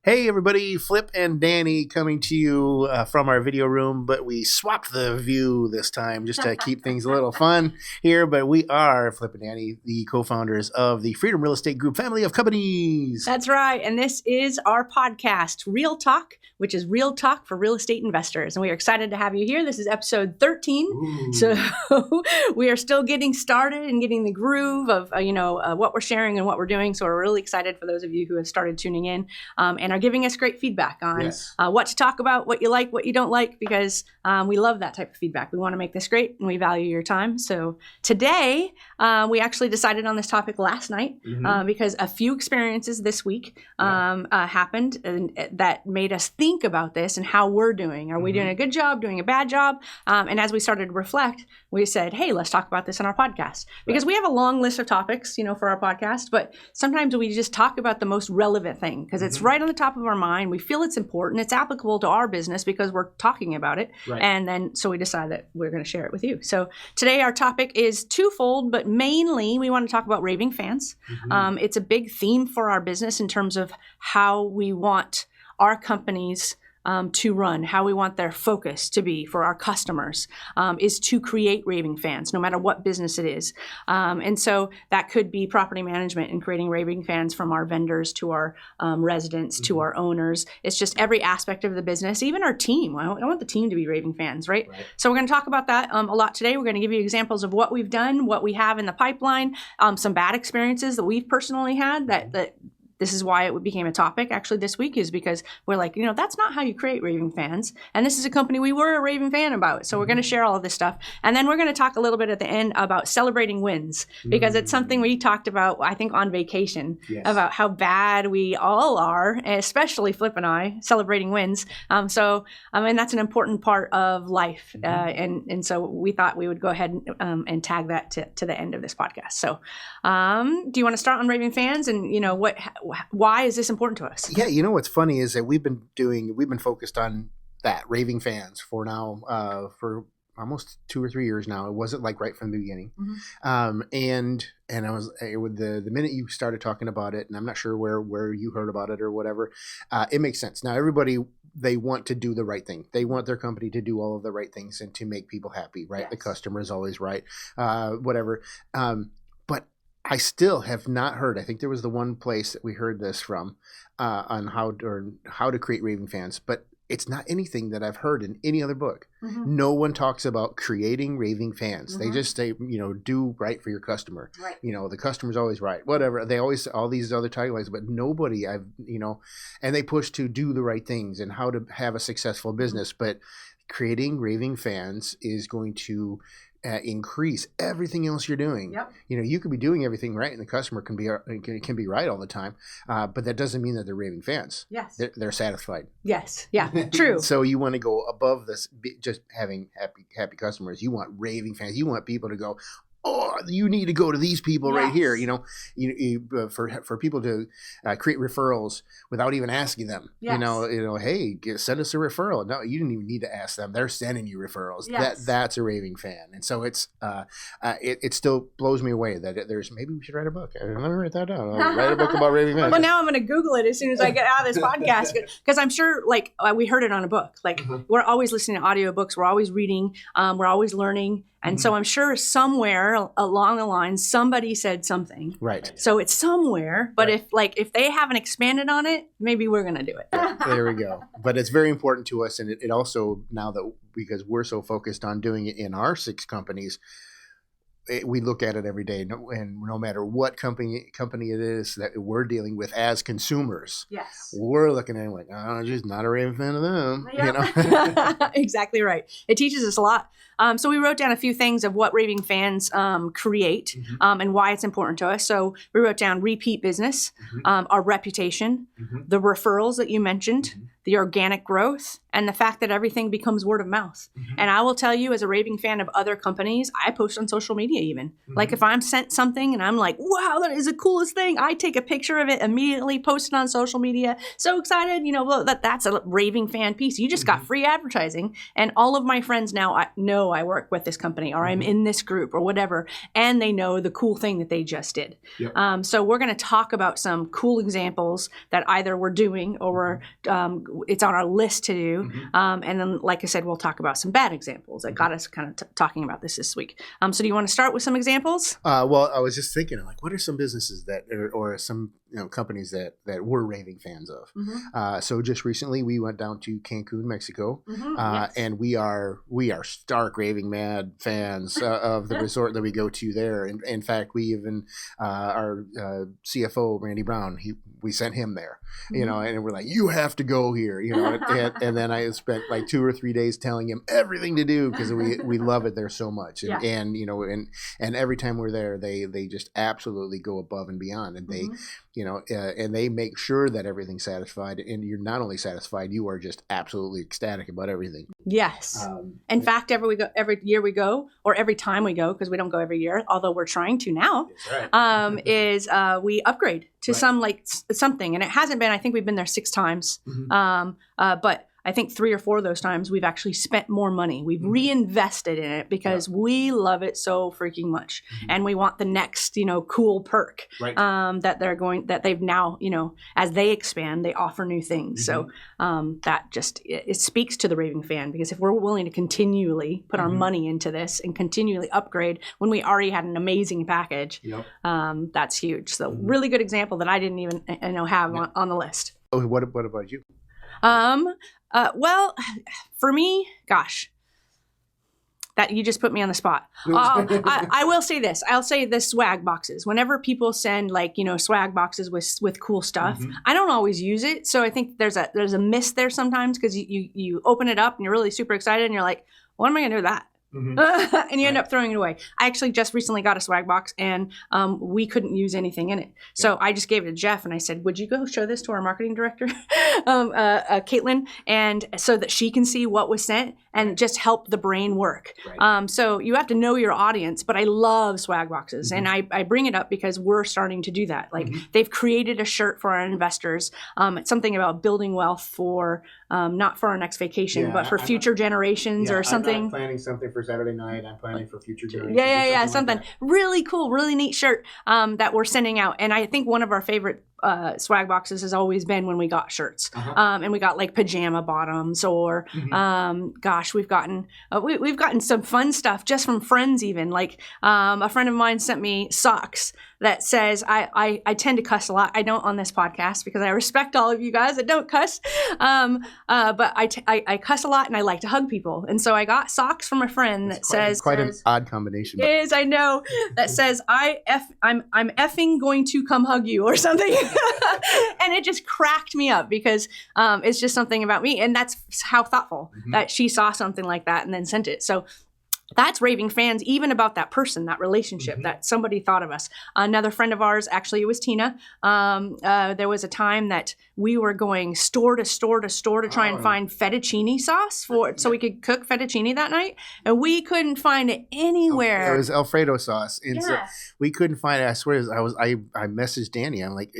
Hey everybody, Flip and Danny coming to you from our video room, but we swapped the view this time just to keep things a little fun here. But we are Flip and Danny, the co-founders of the Freedom Real Estate Group family of companies. That's right. And this is our podcast, REAL Talk, which is real talk for real estate investors. And we are excited to have you here. This is episode 13. Ooh. So we are still getting started and getting the groove of, what we're sharing and what we're doing. So we're really excited for those of you who have started tuning in and are giving us great feedback on what to talk about, what you like, what you don't like, because we love that type of feedback. We want to make this great and we value your time. So today, we actually decided on this topic last night because a few experiences this week happened and that made us think about this and how we're doing. Are we doing a good job, doing a bad job? And as we started to reflect, we said, hey, let's talk about this on our podcast. Because we have a long list of topics, for our podcast, but sometimes we just talk about the most relevant thing because it's right on the top of our mind. We feel it's important. It's applicable to our business because we're talking about it. Right. And then so we decide that we're going to share it with you. So today our topic is twofold, but mainly we want to talk about raving fans. It's a big theme for our business in terms of how we want our companies to run, how we want their focus to be for our customers is to create raving fans, no matter what business it is. And so that could be property management and creating raving fans from our vendors to our residents to our owners. It's just every aspect of the business, even our team. I want the team to be raving fans, right? So we're going to talk about that a lot today. We're going to give you examples of what we've done, what we have in the pipeline, some bad experiences that we've personally had that this is why it became a topic actually this week, is because we're like, that's not how you create raving fans. And this is a company we were a raving fan about. So we're going to share all of this stuff. And then we're going to talk a little bit at the end about celebrating wins, because it's something we talked about, I think, on vacation, about how bad we all are, especially Flip and I, celebrating wins. And that's an important part of life. And so we thought we would go ahead and tag that to the end of this podcast. So do you want to start on raving fans and, why is this important to us? Yeah, what's funny is that we've been focused on that raving fans for now for almost 2 or 3 years now. It wasn't like right from the beginning. And I was with the minute you started talking about it, and I'm not sure where you heard about it or whatever, it makes sense. Now everybody, they want to do the right thing. They want their company to do all of the right things and to make people happy, right? Yes. The customer is always right, whatever. But I still have not heard. I think there was the one place that we heard this from on how to create raving fans, but it's not anything that I've heard in any other book. No one talks about creating raving fans. They just say, do right for your customer. Right. The customer's always right. Whatever. They always, all these other taglines, but nobody and they push to do the right things and how to have a successful business. But creating raving fans is going to increase everything else you're doing. Yep. You could be doing everything right, and the customer can be right all the time, but that doesn't mean that they're raving fans. Yes, they're satisfied. Yes, yeah, true. So you want to go above this, just having happy customers. You want raving fans. You want people to go, oh, you need to go to these people right here. For people to create referrals without even asking them. Yes. Hey, send us a referral. No, you didn't even need to ask them. They're sending you referrals. Yes. That's a raving fan. And so it's it still blows me away that maybe we should write a book. Let me write that down. I'll write a book about raving fans. Well, now I'm going to Google it as soon as I get out of this podcast, because I'm sure we heard it on a book. We're always listening to audiobooks. We're always reading. We're always learning. And so I'm sure somewhere along the line, somebody said something. Right. So it's somewhere, but if they haven't expanded on it, maybe we're going to do it. Yeah, there we go. But it's very important to us. And it also, now that, because we're so focused on doing it in our 6 companies, we look at it every day, and no matter what company it is that we're dealing with as consumers, we're looking at it like, oh, just not a raving fan of them. Yep. Exactly right. It teaches us a lot. So we wrote down a few things of what raving fans create and why it's important to us. So we wrote down repeat business, our reputation, the referrals that you mentioned, the organic growth, and the fact that everything becomes word of mouth. And I will tell you, as a raving fan of other companies, I post on social media even. Like if I'm sent something and I'm like, wow, that is the coolest thing, I take a picture of it, immediately post it on social media. So excited, well, that's a raving fan piece. You just got free advertising. And all of my friends now know I work with this company, or I'm in this group or whatever, and they know the cool thing that they just did. Yep. So we're going to talk about some cool examples that either we're doing or it's on our list to do. And then, like I said, we'll talk about some bad examples that got us kind of talking about this week. So do you want to start with some examples? Well, I was just thinking, like, what are some businesses that, or some companies that we're raving fans of? So just recently, we went down to Cancun, Mexico, and we are stark raving mad fans of the resort that we go to there. And in fact, we even our CFO Randy Brown, we sent him there, and we're like, you have to go here, and then I spent like 2 or 3 days telling him everything to do because we love it there so much, and every time we're there, they just absolutely go above and beyond, and they and they make sure that everything's satisfied, and you're not only satisfied, you are just absolutely ecstatic about everything. Yes. In fact, every year we go, or every time we go, because we don't go every year, although we're trying to now, is we upgrade to something, and it hasn't been. I think we've been there 6 times, but I think 3 or 4 of those times we've actually spent more money. We've reinvested in it because we love it so freaking much, and we want the next, cool perk that they've now, as they expand, they offer new things. So that just it speaks to the raving fan, because if we're willing to continually put our money into this and continually upgrade when we already had an amazing package, that's huge. So really good example that I didn't even have on the list. Oh, what about you? Well, for me, gosh, that you just put me on the spot. I will say this. I'll say the swag boxes. Whenever people send swag boxes with cool stuff, I don't always use it. So I think there's a miss there sometimes, because you open it up and you're really super excited and you're like, what am I going to do with that? And you end up throwing it away. I actually just recently got a swag box, and we couldn't use anything in it. So I just gave it to Jeff, and I said, would you go show this to our marketing director, Caitlin, and so that she can see what was sent and just help the brain work. So you have to know your audience, but I love swag boxes. And I bring it up because we're starting to do that. Like they've created a shirt for our investors. It's something about building wealth for, not for our next vacation, but for future generations or something. I'm not planning something for Saturday night. I'm planning for future generations. Something like really cool, really neat shirt that we're sending out. And I think one of our favorite swag boxes has always been when we got shirts, and we got like pajama bottoms, or we've gotten some fun stuff just from friends. Even like a friend of mine sent me socks that says, I tend to cuss a lot. I don't on this podcast because I respect all of you guys that don't cuss, but I cuss a lot and I like to hug people, and so I got socks from a friend that says quite an odd combination. It is, I know, that says I'm effing going to come hug you or something. And it just cracked me up because it's just something about me, and that's how thoughtful that she saw something like that and then sent it. So that's raving fans, even about that person, that relationship, that somebody thought of us. Another friend of ours, actually, it was Tina. There was a time that we were going store to store to store to try and find fettuccine sauce so we could cook fettuccine that night, and we couldn't find it anywhere. It was Alfredo sauce, and so we couldn't find it. I swear, I messaged Danny. I'm like,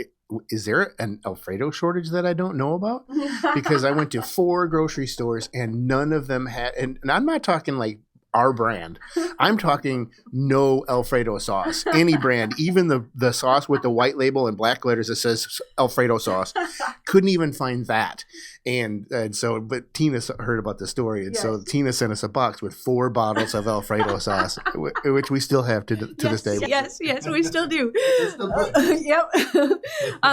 is there an Alfredo shortage that I don't know about? Because I went to 4 grocery stores and none of them had, and I'm not talking like our brand. I'm talking no Alfredo sauce, any brand, even the sauce with the white label and black letters that says Alfredo sauce. Couldn't even find that. And so, but Tina heard about the story, and so Tina sent us a box with 4 bottles of Alfredo sauce, which we still have to this day. Yes, we still do.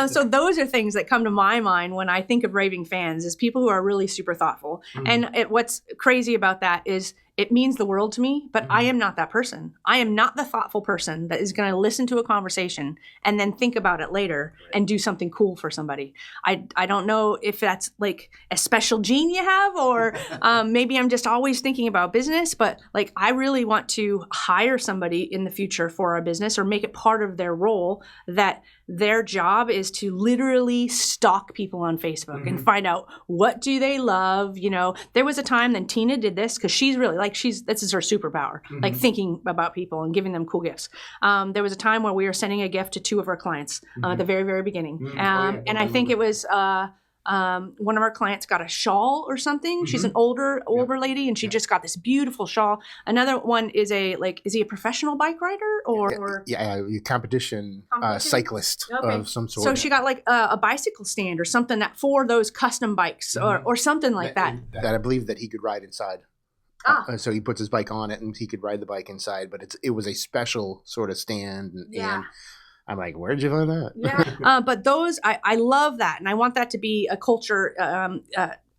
So those are things that come to my mind when I think of raving fans, is people who are really super thoughtful. And what's crazy about that is it means the world to me, but I am not that person. I am not the thoughtful person that is going to listen to a conversation and then think about it later and do something cool for somebody. I don't know if that's like a special gene you have, or maybe I'm just always thinking about business, but like I really want to hire somebody in the future for our business or make it part of their role that their job is to literally stalk people on Facebook and find out what do they love. You know, there was a time then Tina did this because she's really like, this is her superpower, like thinking about people and giving them cool gifts. There was a time where we were sending a gift to 2 of our clients at the very, very beginning. And I think it was one of our clients got a shawl or something. She's an older lady, and she just got this beautiful shawl. Another one is is he a professional bike rider or competition cyclist of some sort? So she got like a bicycle stand or something that for those custom bikes or something like that. That I believe that he could ride inside. So he puts his bike on it, and he could ride the bike inside. But it was a special sort of stand, and I'm like, where'd you find that? Yeah. But those, I love that. And I want that to be a culture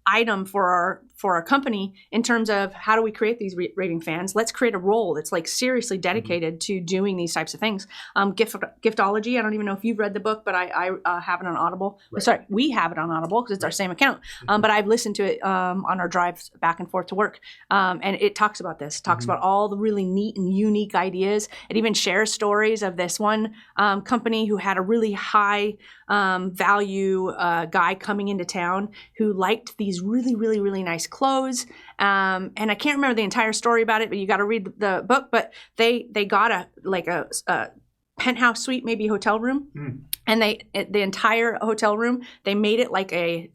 item for our company in terms of how do we create these raving fans? Let's create a role that's like seriously dedicated to doing these types of things. Giftology, I don't even know if you've read the book, but I have it on Audible. Right. Sorry, we have it on Audible because it's our same account. But I've listened to it on our drives back and forth to work. And it talks about this, talks about all the really neat and unique ideas. It even shares stories of this one company who had a really high value guy coming into town who liked these really, really, really nice clothes. And I can't remember the entire story about it, but you got to read the book. But they got a penthouse suite, maybe hotel room, and the entire hotel room, they made it like a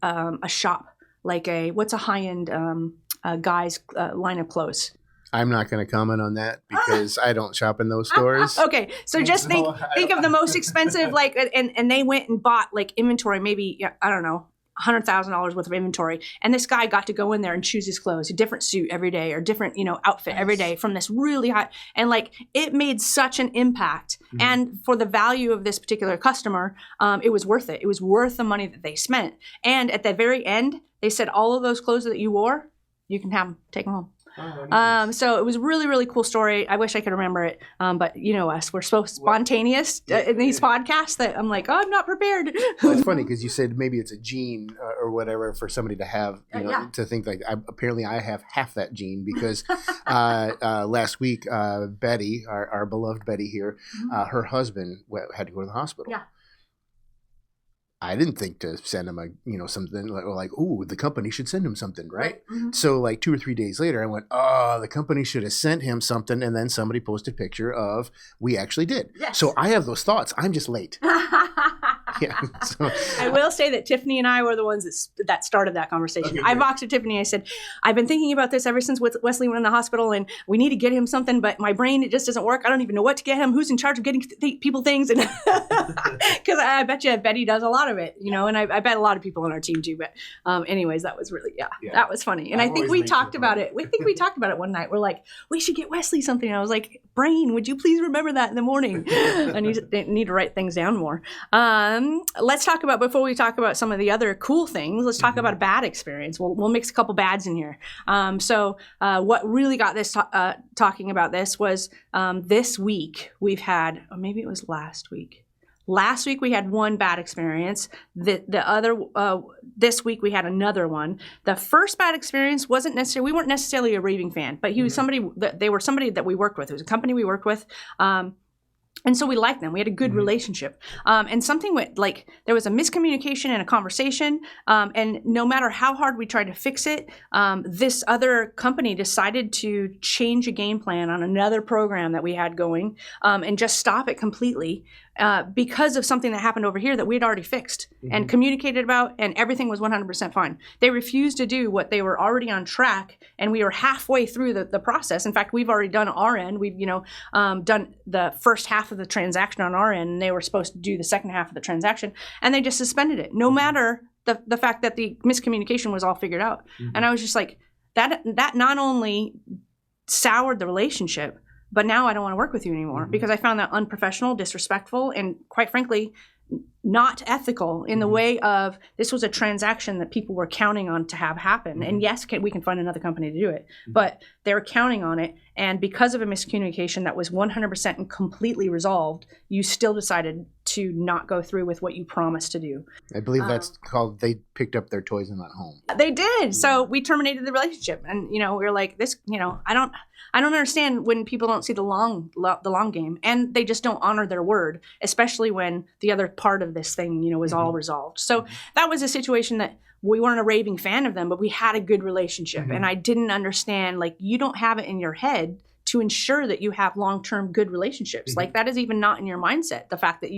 shop, like what's a high end guy's line of clothes. I'm not going to comment on that because I don't shop in those stores. Okay, so just think of the most expensive, like, and they went and bought like inventory, maybe I don't know, $100,000 worth of inventory, and this guy got to go in there and choose his clothes, a different suit every day or different outfit every day from this really high, and like it made such an impact. And for the value of this particular customer, it was worth it. It was worth the money that they spent. And at the very end, they said all of those clothes that you wore, you can have them, take them home. Oh, nice. So it was a really, really cool story. I wish I could remember it. But you know us, we're so spontaneous in these podcasts that I'm like, I'm not prepared. Well, it's funny because you said maybe it's a gene or whatever for somebody to have, to think like, apparently I have half that gene because last week, Betty, our beloved Betty here, her husband had to go to the hospital. Yeah. I didn't think to send him something like, ooh, the company should send him something, right? So like 2 or 3 days later, I went, oh, the company should have sent him something. And then somebody posted a picture of, we actually did. Yes. So I have those thoughts. I'm just late. So. I will say that Tiffany and I were the ones that started that conversation. Okay, I walked to Tiffany. I said, I've been thinking about this ever since Wesley went in the hospital, and we need to get him something, but my brain, it just doesn't work. I don't even know what to get him. Who's in charge of getting people things? And because I bet you Betty does a lot of it, and I bet a lot of people on our team do. But anyways, that was really, that was funny. And I think we talked about it. We talked about it one night. We're like, we should get Wesley something. And I was like, brain, would you please remember that in the morning? I need to write things down more. Let's talk about, before we talk about some of the other cool things, let's talk about a bad experience. We'll mix a couple bads in here. So what really got this talking about this was this week we've had, or maybe it was last week. Last week we had one bad experience. The other this week we had another one. The first bad experience we weren't necessarily a raving fan, but he was they were somebody that we worked with. It was a company we worked with. And so we liked them. We had a good relationship. And something went, like, there was a miscommunication in a conversation. And no matter how hard we tried to fix it, this other company decided to change a game plan on another program that we had going and just stop it completely because of something that happened over here that we had already fixed and communicated about, and everything was 100% fine. They refused to do what they were already on track, and we were halfway through the process. In fact, we've already done our end. We've done the first half of the transaction on our end, and they were supposed to do the second half of the transaction, and they just suspended it, no matter the fact that the miscommunication was all figured out. And I was just like, that not only soured the relationship, but now I don't want to work with you anymore because I found that unprofessional, disrespectful, and quite frankly, not ethical in the way of, this was a transaction that people were counting on to have happen. And yes, we can find another company to do it, but they were counting on it. And because of a miscommunication that was 100% and completely resolved, you still decided to not go through with what you promised to do. I believe that's called, they picked up their toys and went home. They did. So we terminated the relationship, and we were like, this, I don't understand when people don't see the long game, and they just don't honor their word, especially when the other part of this thing, was all resolved. So that was a situation that we weren't a raving fan of them, but we had a good relationship, and I didn't understand, like, you don't have it in your head to ensure that you have long-term good relationships. Like, that is even not in your mindset, the fact that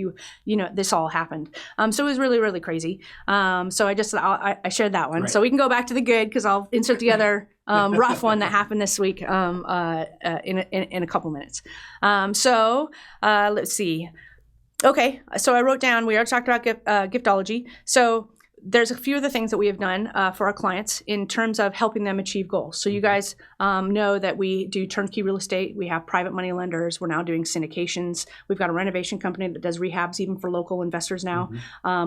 this all happened. So it was really, really crazy. So I shared that one. Right. So we can go back to the good, because I'll insert the other rough one that happened this week in a couple minutes. Let's see. Okay, so I wrote down, we already talked about giftology. So there's a few of the things that we have done for our clients in terms of helping them achieve goals. So you guys know that we do turnkey real estate. We have private money lenders. We're now doing syndications. We've got a renovation company that does rehabs even for local investors now.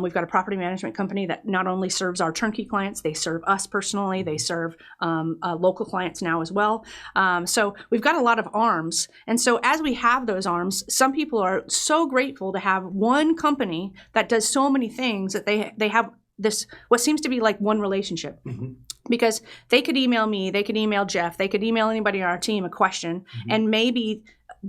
We've got a property management company that not only serves our turnkey clients, they serve us personally. They serve local clients now as well. So we've got a lot of arms. And so as we have those arms, some people are so grateful to have one company that does so many things that they have this, what seems to be like one relationship, because they could email me, they could email Jeff, they could email anybody on our team a question, and maybe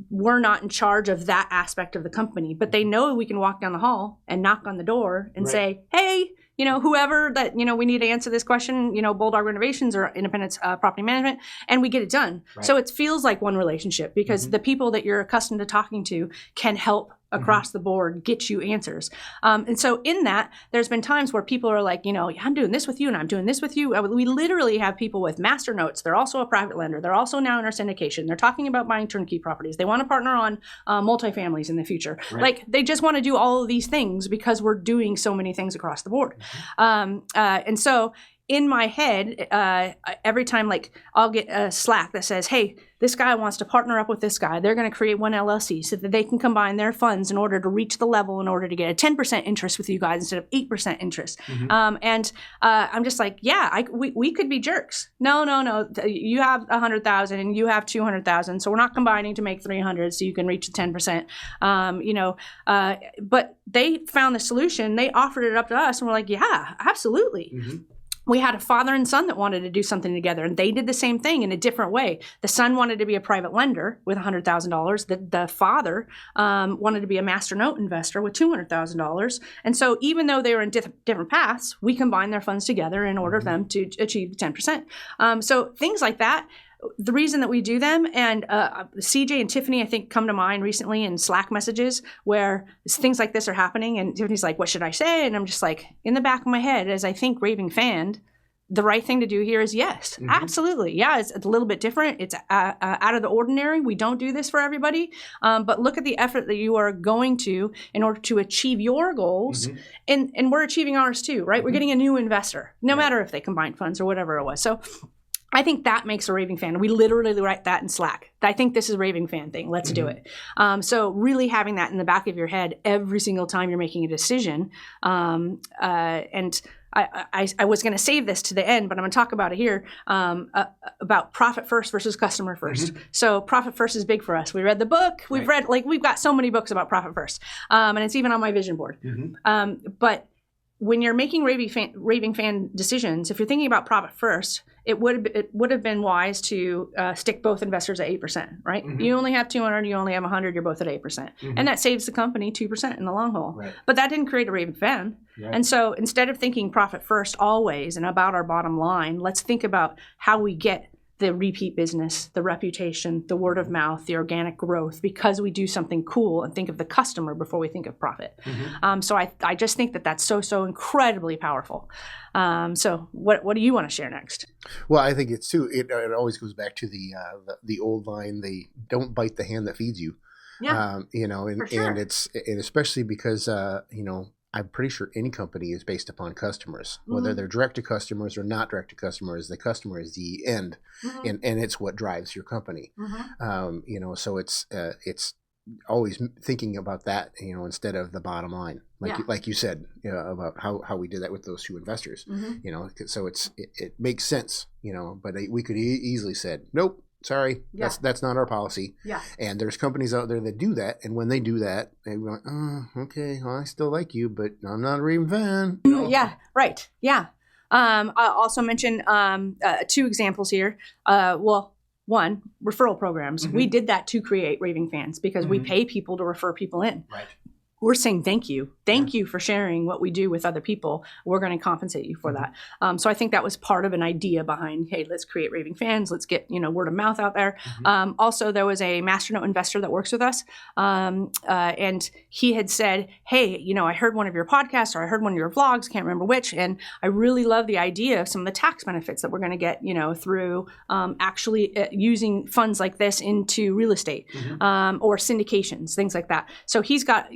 we're not in charge of that aspect of the company, but they know we can walk down the hall and knock on the door and say, hey, whoever that, we need to answer this question, Bulldog Renovations or Independence Property Management, and we get it done. Right. So it feels like one relationship, because the people that you're accustomed to talking to can help across the board get you answers. And so in that, there's been times where people are like, I'm doing this with you and I'm doing this with you. We literally have people with master notes. They're also a private lender. They're also now in our syndication. They're talking about buying turnkey properties. They want to partner on multifamilies in the future. Right. Like, they just want to do all of these things because we're doing so many things across the board. And so in my head, every time, like, I'll get a Slack that says, hey, this guy wants to partner up with this guy. They're going to create one LLC so that they can combine their funds in order to reach the level, in order to get a 10% interest with you guys instead of 8% interest. And I'm just like, yeah, we could be jerks. No. You have 100,000 and you have 200,000. So we're not combining to make 300 so you can reach the 10%. But they found the solution. They offered it up to us, and we're like, yeah, absolutely. We had a father and son that wanted to do something together, and they did the same thing in a different way. The son wanted to be a private lender with $100,000. The father wanted to be a master note investor with $200,000. And so even though they were in different paths, we combined their funds together in order for them to achieve the 10%. So things like that. The reason that we do them, and CJ and Tiffany, I think, come to mind recently in Slack messages where things like this are happening, and Tiffany's like, what should I say? And I'm just like, in the back of my head, as I think raving fan, the right thing to do here is yes, absolutely. Yeah, it's a little bit different. It's out of the ordinary. We don't do this for everybody. But look at the effort that you are going to in order to achieve your goals. And we're achieving ours too, right? We're getting a new investor, no matter if they combine funds or whatever it was. So I think that makes a raving fan. We literally write that in Slack. I think this is a raving fan thing. Let's do it. So really having that in the back of your head every single time you're making a decision. And I was going to save this to the end, but I'm going to talk about it here, about profit first versus customer first. So profit first is big for us. We read the book. We've read, we've got so many books about profit first. And it's even on my vision board. But when you're making raving fan decisions, if you're thinking about profit first, it would have been wise to stick both investors at 8%, right? You only have 200, you only have 100, you're both at 8%. And that saves the company 2% in the long haul. Right. But that didn't create a raving fan. Right. And so instead of thinking profit first always and about our bottom line, let's think about how we get the repeat business, the reputation, the word of mouth, the organic growth, because we do something cool and think of the customer before we think of profit. So I just think that that's so incredibly powerful. So what do you want to share next? Well, I think it's too. It always goes back to the old line: "They don't bite the hand that feeds you." Yeah, and especially because I'm pretty sure any company is based upon customers, whether they're direct to customers or not direct to customers. The customer is the end, and it's what drives your company. So it's always thinking about that, instead of the bottom line, like you said, about how we did that with those two investors. So it makes sense, but we could easily said, nope, sorry, Yeah. that's not our policy. Yeah. And there's companies out there that do that, and when they do that, they go, oh, okay, well, I still like you, but I'm not a Raving fan. Yeah, right. Yeah. I'll also mention 2 examples here. One, referral programs. We did that to create Raving fans because we pay people to refer people in. Right. We're saying thank you. Thank you for sharing what we do with other people. We're going to compensate you for that. So I think that was part of an idea behind, hey, let's create Raving fans. Let's get, word of mouth out there. Also, there was a Masternote investor that works with us. And he had said, hey, I heard one of your podcasts or I heard one of your vlogs, can't remember which. And I really love the idea of some of the tax benefits that we're going to get, through actually using funds like this into real estate or syndications, things like that. So he's got,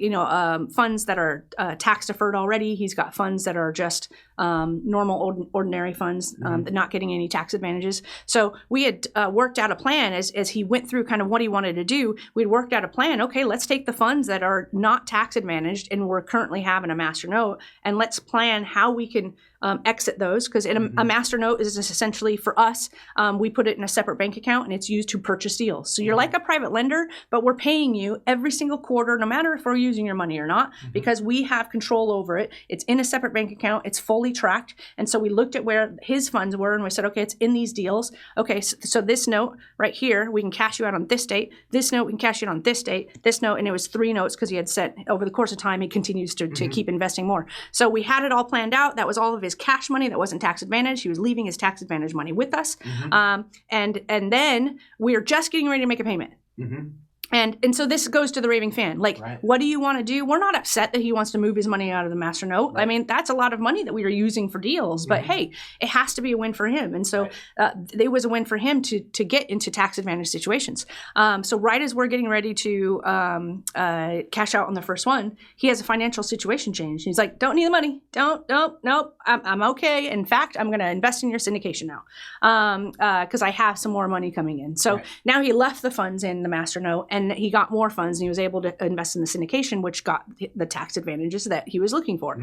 funds that are tax deferred already. He's got funds that are just normal, ordinary funds, not getting any tax advantages. So we had worked out a plan as he went through kind of what he wanted to do. We'd worked out a plan. Okay, let's take the funds that are not tax advantaged and we're currently having a master note, and let's plan how we can exit those, because a master note is essentially for us, we put it in a separate bank account and it's used to purchase deals. So you're like a private lender, but we're paying you every single quarter, no matter if we're using your money or not, because we have control over it. It's in a separate bank account. It's fully tracked. And so we looked at where his funds were and we said, okay, it's in these deals. Okay, so this note right here, we can cash you out on this date. This note, we can cash you out on this date. This note, and it was 3 notes because he had said over the course of time, he continues to keep investing more. So we had it all planned out. That was all of his cash money that wasn't tax advantage. He was leaving his tax advantage money with us. And then we're just getting ready to make a payment. And so this goes to the Raving fan. Like, what do you want to do? We're not upset that he wants to move his money out of the master note. I mean, that's a lot of money that we are using for deals. But hey, it has to be a win for him. And so it was a win for him to get into tax advantage situations. So right as we're getting ready to cash out on the first one, he has a financial situation change. He's like, don't need the money. Nope. I'm okay. In fact, I'm going to invest in your syndication now because I have some more money coming in. So now he left the funds in the master note and he got more funds and he was able to invest in the syndication, which got the tax advantages that he was looking for.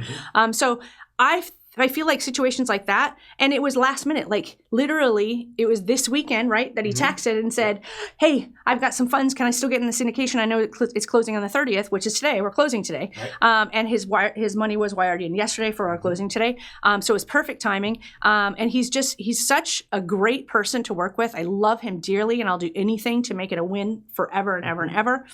So I feel like situations like that, and it was last minute, like literally it was this weekend, right, that he texted and said, hey, I've got some funds. Can I still get in the syndication? I know it's closing on the 30th, which is today. We're closing today. And his money was wired in yesterday for our closing today. So it was perfect timing. And he's such a great person to work with. I love him dearly, and I'll do anything to make it a win forever and ever and ever.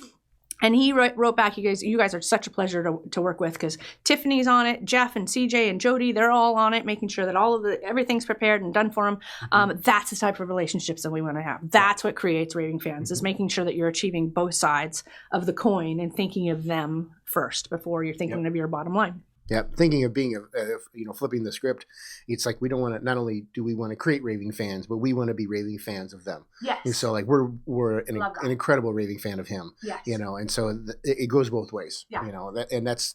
And he wrote back, he goes, you guys are such a pleasure to work with, because Tiffany's on it, Jeff and CJ and Jody, they're all on it, making sure that everything's prepared and done for them. That's the type of relationships that we want to have. That's what creates Raving fans, is making sure that you're achieving both sides of the coin and thinking of them first before you're thinking of your bottom line. Yeah, thinking of being flipping the script, it's like we don't want to. Not only do we want to create Raving fans, but we want to be Raving fans of them. Yes. And so like we're an incredible Raving fan of him. Yes. And so it goes both ways. Yeah. That's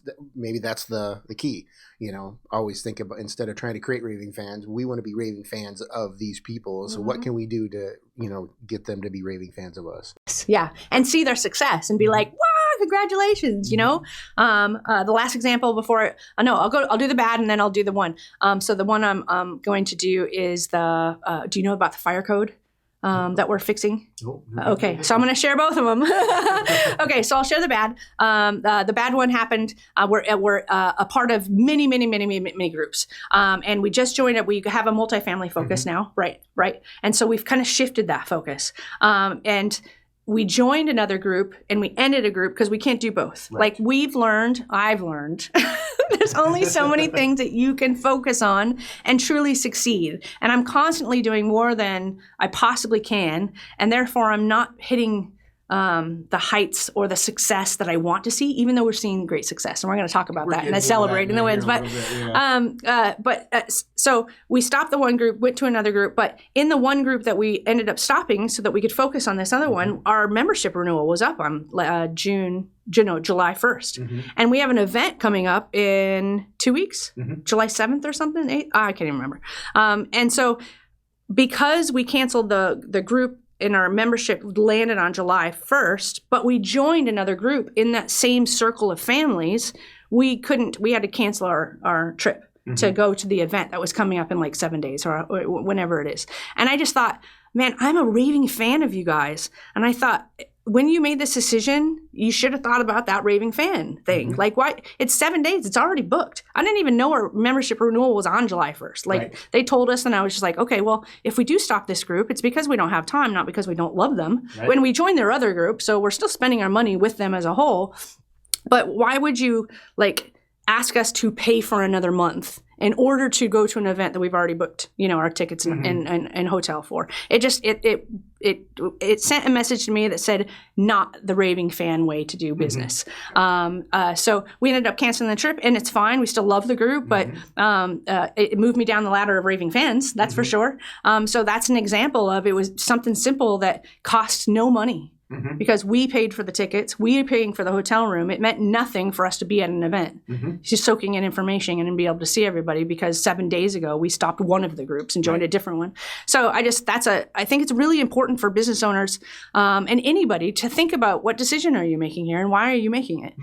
the key. Always think about, instead of trying to create Raving fans, we want to be Raving fans of these people. So what can we do to get them to be Raving fans of us? Yeah, and see their success and be like, wow, congratulations. The last example before I'll do the bad and then I'll do the one. So the one I'm going to do is do you know about the fire code that we're fixing? Okay, so I'm going to share both of them. Okay, so I'll share the bad. The bad one happened. We're a part of many groups, and we just joined it. We have a multifamily focus now, right? And so we've kind of shifted that focus, and we joined another group and we ended a group because we can't do both. Like I've learned, there's only so many things that you can focus on and truly succeed. And I'm constantly doing more than I possibly can. And therefore I'm not hitting the heights or the success that I want to see, even though we're seeing great success. And we're going to talk about that and celebrating the wins. So we stopped the one group, went to another group. But in the one group that we ended up stopping so that we could focus on this other one, our membership renewal was up on July 1st. And we have an event coming up in 2 weeks, July 7th or something, 8th? I can't even remember. And so because we canceled the group, and our membership landed on July 1st, but we joined another group in that same circle of families, we had to cancel our trip. to go to the event that was coming up in like 7 days or whenever it is. And I just thought, man, I'm a raving fan of you guys. And I thought, when you made this decision, you should have thought about that raving fan thing. Like, why? It's 7 days. It's already booked. I didn't even know our membership renewal was on July 1st. Like, they told us, and I was just like, okay, well, if we do stop this group, it's because we don't have time, not because we don't love them. When we join their other group, so we're still spending our money with them as a whole. But why would you, like, ask us to pay for another month in order to go to an event that we've already booked, our tickets and hotel for? It just, it sent a message to me that said, not the raving fan way to do business. So we ended up canceling the trip, and it's fine. We still love the group, but it moved me down the ladder of raving fans, that's for sure. So that's an example of, it was something simple that cost no money. Because we paid for the tickets, we are paying for the hotel room. It meant nothing for us to be at an event, just soaking in information and be able to see everybody, because 7 days ago we stopped one of the groups and joined a different one. So I think it's really important for business owners and anybody to think about, what decision are you making here and why are you making it?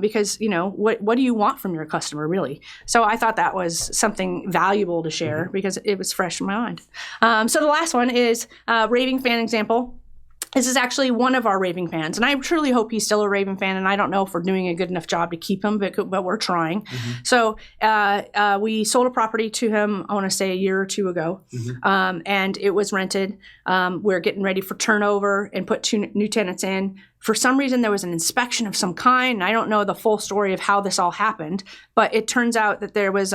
Because what do you want from your customer, really? So I thought that was something valuable to share because it was fresh in my mind. So the last one is raving fan example. This is actually one of our raving fans, and I truly hope he's still a raving fan, and I don't know if we're doing a good enough job to keep him, but we're trying. So we sold a property to him, I want to say a year or two ago, and it was rented. We're getting ready for turnover and put 2 new tenants in. For some reason, there was an inspection of some kind. I don't know the full story of how this all happened, but it turns out that there was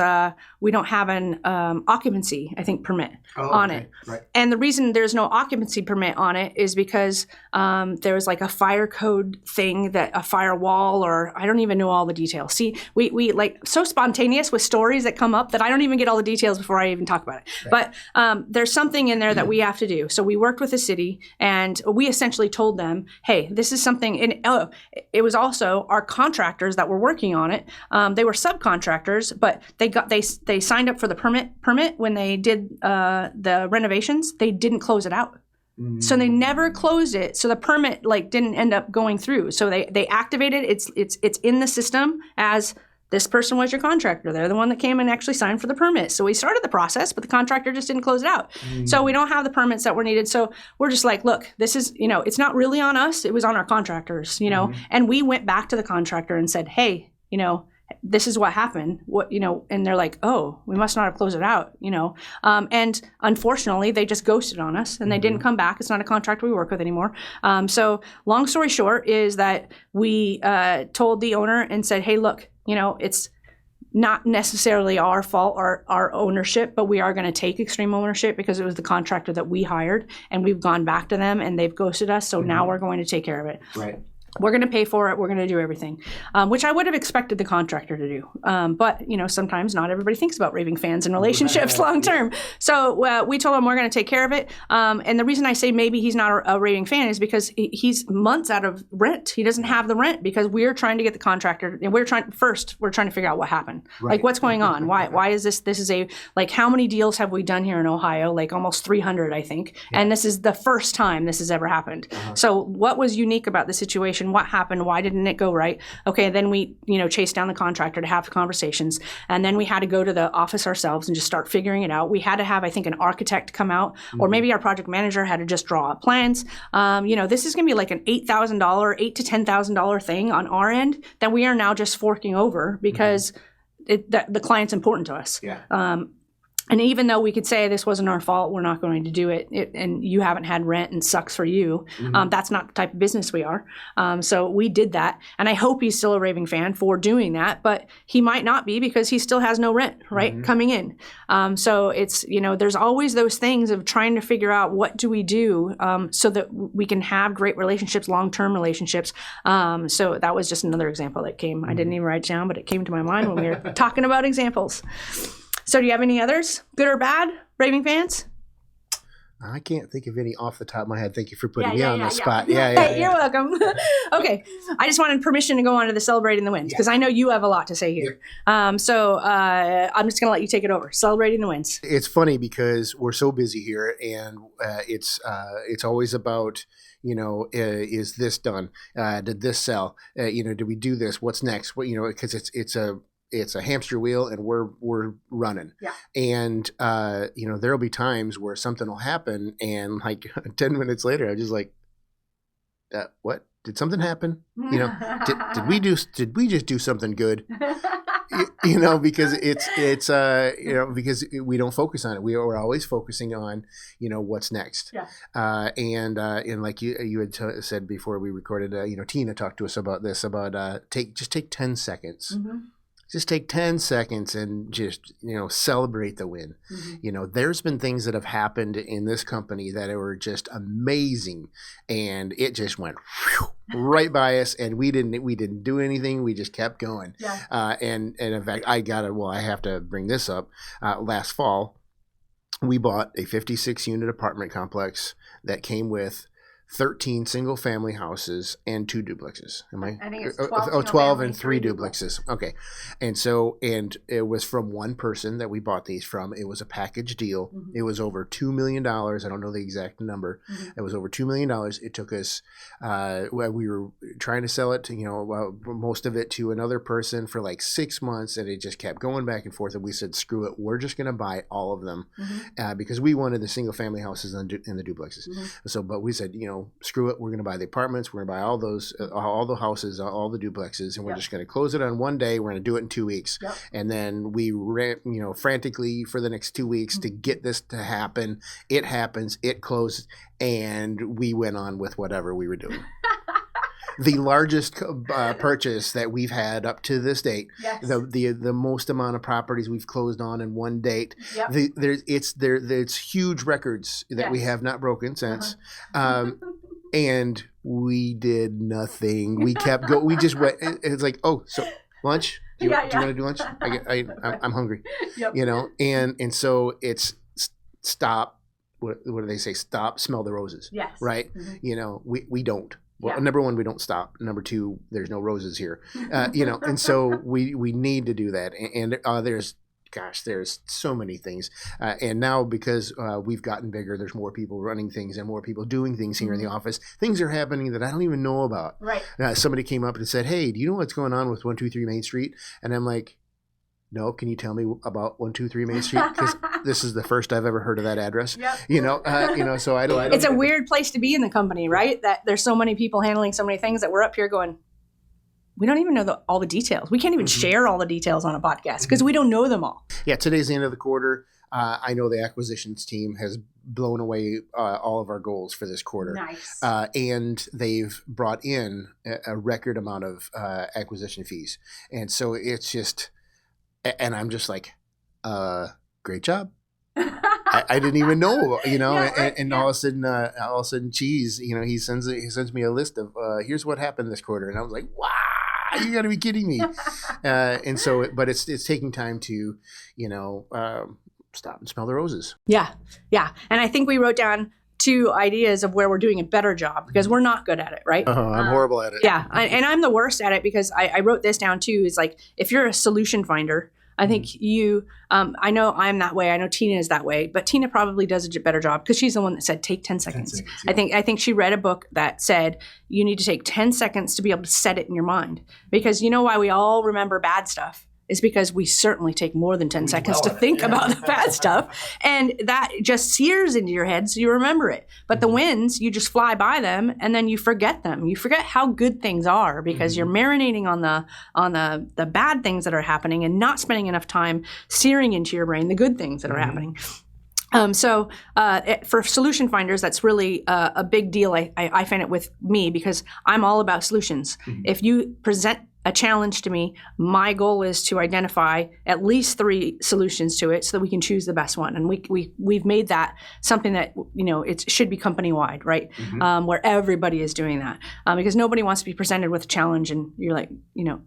we don't have an occupancy, I think, permit on it. And the reason there's no occupancy permit on it is because there was like a fire code thing, that a firewall, or I don't even know all the details. See, we like so spontaneous with stories that come up that I don't even get all the details before I even talk about it. But there's something in there that we have to do. So we worked with the city, and we essentially told them, hey, this is something, and it was also our contractors that were working on it. They were subcontractors, but they signed up for the permit when they did the renovations. They didn't close it out. So they never closed it. So the permit didn't end up going through. So they activated it's in the system as, this person was your contractor. They're the one that came and actually signed for the permit. So we started the process, but the contractor just didn't close it out. So we don't have the permits that were needed. So we're just like, look, this is, it's not really on us. It was on our contractors, and we went back to the contractor and said, hey, this is what happened. And they're like, oh, we must not have closed it out, and unfortunately they just ghosted on us, and they didn't come back. It's not a contract we work with anymore. So long story short is that we told the owner and said, hey, look, it's not necessarily our fault or our ownership, but we are going to take extreme ownership because it was the contractor that we hired, and we've gone back to them and they've ghosted us. So now we're going to take care of it. We're going to pay for it. We're going to do everything, which I would have expected the contractor to do. But, sometimes not everybody thinks about raving fans and relationships long term. So we told him we're going to take care of it. And the reason I say maybe he's not a raving fan is because he's months out of rent. He doesn't have the rent because we're trying to get the contractor. And we're trying to figure out what happened. Like, what's going on? Why is this? This is how many deals have we done here in Ohio? Like almost 300, I think. And this is the first time this has ever happened. So what was unique about the situation? What happened? Why didn't it go right? Okay, then we, chased down the contractor to have conversations, and then we had to go to the office ourselves and just start figuring it out. We had to have, I think, an architect come out, or maybe our project manager had to just draw up plans. This is going to be like an $8,000 to $10,000 thing on our end that we are now just forking over because the client's important to us. And even though we could say this wasn't our fault, we're not going to do it, and you haven't had rent and sucks for you, that's not the type of business we are. So we did that. And I hope he's still a raving fan for doing that, but he might not be because he still has no rent, coming in. So it's, there's always those things of trying to figure out what do we do so that we can have great relationships, long-term relationships. So that was just another example that came. I didn't even write it down, but it came to my mind when we were talking about examples. So do you have any others, good or bad, raving fans? I can't think of any off the top of my head. Thank you for putting me on the spot. You're welcome. Okay. I just wanted permission to go on to the celebrating the wins because I know you have a lot to say here. So I'm just going to let you take it over. Celebrating the wins. It's funny because we're so busy here, and it's always about, is this done? Did this sell? Did we do this? What's next? Because it's a hamster wheel and we're running. Yeah. And there'll be times where something will happen and like 10 minutes later I'm just like, what? Did something happen? Did we just do something good? Because it's because we don't focus on it. We're always focusing on, what's next. Yeah. And like you had said before we recorded, Tina talked to us about this, about take 10 seconds. Mm-hmm. Just take 10 seconds and just, celebrate the win. Mm-hmm. There's been things that have happened in this company that were just amazing, and it just went right by us, and we didn't do anything. We just kept going. Yeah. And in fact, I have to bring this up. Last fall, we bought a 56-unit apartment complex that came with 13 single-family houses and 2 duplexes. I think it's 12, 12 and 3 duplexes. Okay. And it was from one person that we bought these from. It was a package deal. Mm-hmm. It was over $2 million. I don't know the exact number. Mm-hmm. It was over $2 million. It took us, we were trying to sell it to, most of it to another person for like 6 months, and it just kept going back and forth. And we said, screw it. We're just going to buy all of them. Mm-hmm. Because we wanted the single-family houses and the duplexes. Mm-hmm. But we said, screw it. We're going to buy the apartments. We're going to buy all those, all the houses, all the duplexes, and we're just going to close it on one day. We're going to do it in 2 weeks. Yep. And then we ran, frantically for the next 2 weeks to get this to happen. It happens. It closed, and we went on with whatever we were doing. The largest purchase that we've had up to this date. Yes. The most amount of properties we've closed on in one date. Yep. There's huge records that we have not broken since. And we did nothing. We kept going. We just went. It's like, oh, so lunch? Do you want to do lunch? I'm hungry. Yep. And so it's stop. What do they say? Stop, smell the roses. Yes. Right. Mm-hmm. We don't. Well, number one, we don't stop. Number two, there's no roses here. And so we need to do that. And there's so many things. And now because we've gotten bigger, there's more people running things and more people doing things here in the office. Things are happening that I don't even know about. Right. Somebody came up and said, hey, do you know what's going on with 123 Main Street? And I'm like, no, can you tell me about 123 Main Street? Because this is the first I've ever heard of that address. Yep. So I don't. It's a weird place to be in the company, right? That there's so many people handling so many things that we're up here going, we don't even know all the details. We can't even share all the details on a podcast because we don't know them all. Yeah, today's the end of the quarter. I know the acquisitions team has blown away all of our goals for this quarter. Nice. And they've brought in a record amount of acquisition fees. And so it's just, and I'm just like, great job. I didn't even know, and all of a sudden, Cheese, he sends me a list of here's what happened this quarter, and I was like, wow, you got to be kidding me. And so, but it's taking time to, stop and smell the roses. Yeah, and I think we wrote down 2 ideas of where we're doing a better job because we're not good at it, right? I'm horrible at it. Yeah, and I'm the worst at it because I wrote this down too. It's like if you're a solution finder. I think you, I know I'm that way. I know Tina is that way, but Tina probably does a better job because she's the one that said, take 10 seconds. 10 seconds yeah. I think she read a book that said you need to take 10 seconds to be able to set it in your mind because you know why we all remember bad stuff is because we certainly take more than 10 seconds to think about the bad stuff. And that just sears into your head so you remember it. But the wins, you just fly by them and then you forget them. You forget how good things are because you're marinating on the bad things that are happening and not spending enough time searing into your brain the good things that are happening. So for solution finders, that's really a big deal. I find it with me because I'm all about solutions. If you present a challenge to me, my goal is to identify at least 3 solutions to it so that we can choose the best one. And we've made that something that, it should be company-wide, right? Where everybody is doing that. Because nobody wants to be presented with a challenge and you're like,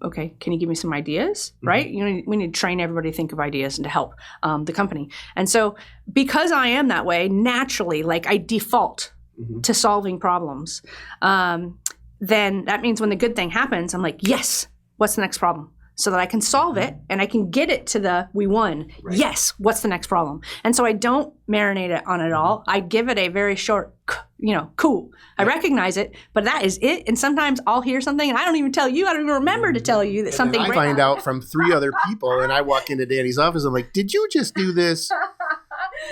okay, can you give me some ideas, right? We need to train everybody to think of ideas and to help the company. And so because I am that way, naturally, like I default to solving problems, then that means when the good thing happens, I'm like, yes, what's the next problem? So that I can solve it and I can get it to we won. Right. Yes, what's the next problem? And so I don't marinate it on it all. I give it a very short cool. I recognize it, but that is it. And sometimes I'll hear something and I don't even tell you. I don't even remember to tell you that something. I find out from 3 other people, and I walk into Danny's office. I'm like, "Did you just do this?"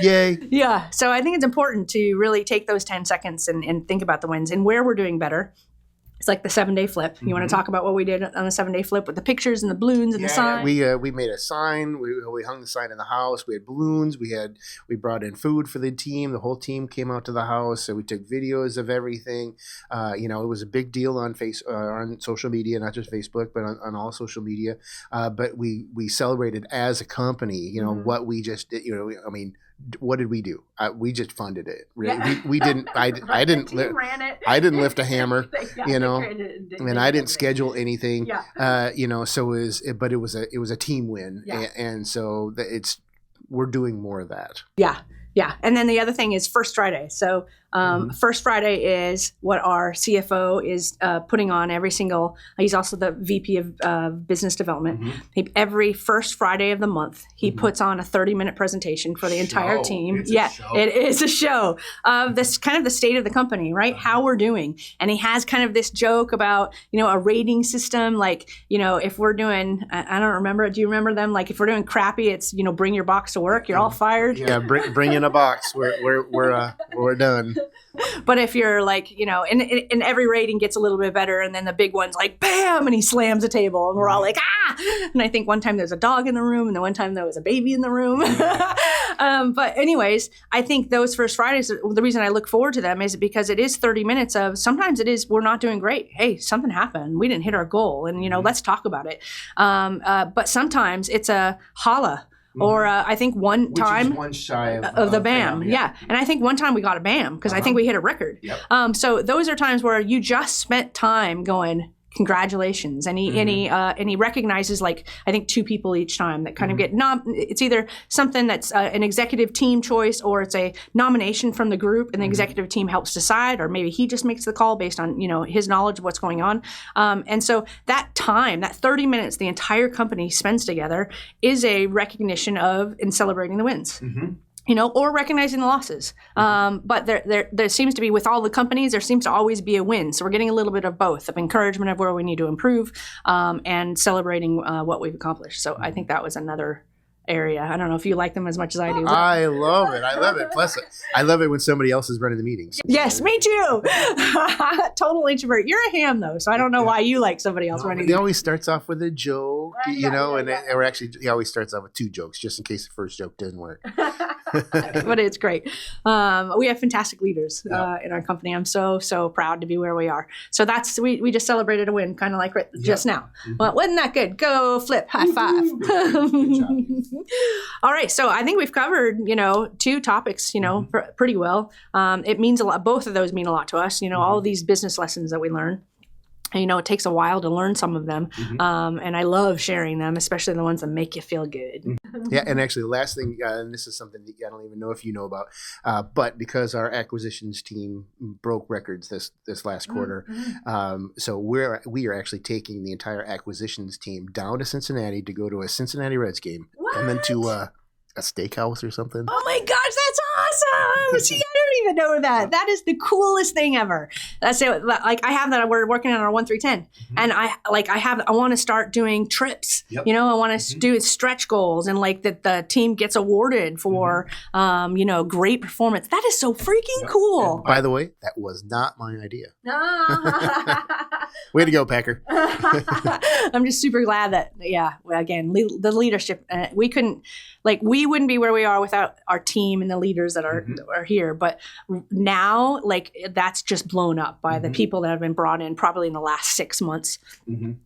Yay! Yeah. So I think it's important to really take those 10 seconds and think about the wins and where we're doing better. It's like the 7-day flip. You want to talk about what we did on the 7-day flip with the pictures and the balloons and the sign? We made a sign. We hung the sign in the house. We had balloons. We brought in food for the team. The whole team came out to the house. So we took videos of everything. It was a big deal on on social media, not just Facebook, but on all social media. But we celebrated as a company. What we just did. What did we do? We just funded it. We didn't. I didn't. Ran it. I didn't lift a hammer. And I didn't schedule anything. So it was a team win, and so we're doing more of that. Yeah. And then the other thing is First Friday. So First Friday is what our CFO is putting on every single, he's also the VP of Business Development. Every first Friday of the month, he puts on a 30-minute presentation for the entire team. It is a show of this kind of the state of the company, right? How we're doing. And he has kind of this joke about, a rating system. Like, if we're doing, I don't remember, do you remember them? Like if we're doing crappy, it's, bring your box to work. You're all fired. Yeah, bring in a box. We're done. But if you're like, and every rating gets a little bit better, and then the big one's like, bam, and he slams a table, and we're all like, ah! And I think one time there's a dog in the room, and the one time there was a baby in the room. But anyways, I think those First Fridays, the reason I look forward to them is because it is 30 minutes of, sometimes it is, we're not doing great. Hey, something happened. We didn't hit our goal, and, let's talk about it. But sometimes it's a holla. Or I think one time, which is one shy of the BAM, yeah. And I think one time we got a BAM because I think we hit a record. Yep. So those are times where you just spent time going, congratulations, and he recognizes like I think 2 people each time that kind of get it's either something that's an executive team choice or it's a nomination from the group and the executive team helps decide, or maybe he just makes the call based on his knowledge of what's going on, and so that time, that 30 minutes the entire company spends together is a recognition of and celebrating the wins. Or recognizing the losses. But there seems to be, with all the companies, there seems to always be a win. So we're getting a little bit of both, of encouragement of where we need to improve and celebrating what we've accomplished. So I think that was another area. I don't know if you like them as much as I do. I love it. Plus, I love it when somebody else is running the meetings. Yes, me too. Total introvert. You're a ham, though, so I don't know why you like somebody else running. He always starts off with a joke, he always starts off with 2 jokes, just in case the first joke doesn't work. But it's great. We have fantastic leaders in our company. I'm so proud to be where we are. So that's we just celebrated a win, kind of like just now. Well, wasn't that good? Go flip, high five. All right, so I think we've covered 2 topics pretty well. It means a lot. Both of those mean a lot to us. All of these business lessons that we learn. It takes a while to learn some of them, and I love sharing them, especially the ones that make you feel good. Yeah, and actually the last thing, and this is something that I don't even know if you know about, but because our acquisitions team broke records this last quarter, so we are actually taking the entire acquisitions team down to Cincinnati to go to a Cincinnati Reds game. What? And then to a steakhouse or something. Oh my gosh, that's awesome! See, I don't even know that. That is the coolest thing ever. That's it. Like I have that. We're working on our 1-3-10, and I want to start doing trips. Yep. I want to do stretch goals, and like that the team gets awarded for great performance. That is so freaking cool. And by the way, that was not my idea. Way to go, Packer. I'm just super glad that again the leadership. We wouldn't be where we are without our team and the leaders that are here. But now, that's just blown up by the people that have been brought in probably in the last 6 months.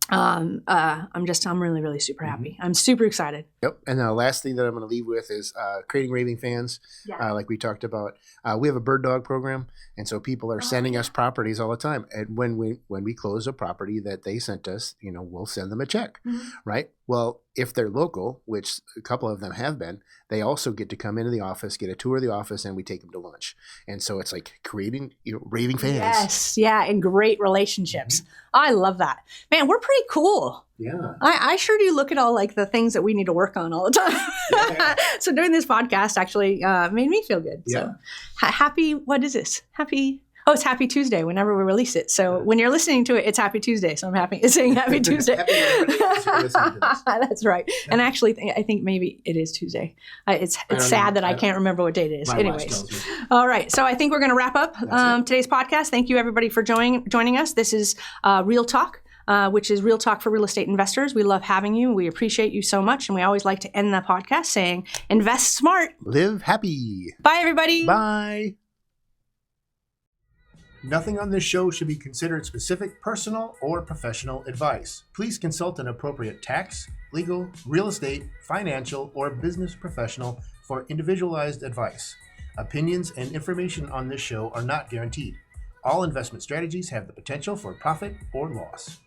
I'm really, really super happy. I'm super excited. Yep. And the last thing that I'm going to leave with is creating Raving fans. Like we talked about, we have a bird dog program. And so people are sending us properties all the time. And when we close a property that they sent us, we'll send them a check, right? Well, if they're local, which a couple of them have been, they also get to come into the office, get a tour of the office, and we take them to lunch. And so it's like creating, Raving fans. Yes, yeah, and great relationships. I love that. Man, we're pretty cool. Yeah. I sure do look at all the things that we need to work on all the time. Yeah. So doing this podcast actually made me feel good. Yeah. So happy, what is this? Happy Oh, it's Happy Tuesday whenever we release it. So when you're listening to it, it's Happy Tuesday. So I'm happy saying Happy Tuesday. That's right. Yeah. And actually, I think maybe it is Tuesday. It's sad that I can't remember what date it is. Anyways. All right. So I think we're going to wrap up today's podcast. Thank you, everybody, for joining us. This is Real Talk. Which is Real Talk for Real Estate Investors. We love having you. We appreciate you so much. And we always like to end the podcast saying, invest smart. Live happy. Bye, everybody. Bye. Nothing on this show should be considered specific personal or professional advice. Please consult an appropriate tax, legal, real estate, financial, or business professional for individualized advice. Opinions and information on this show are not guaranteed. All investment strategies have the potential for profit or loss.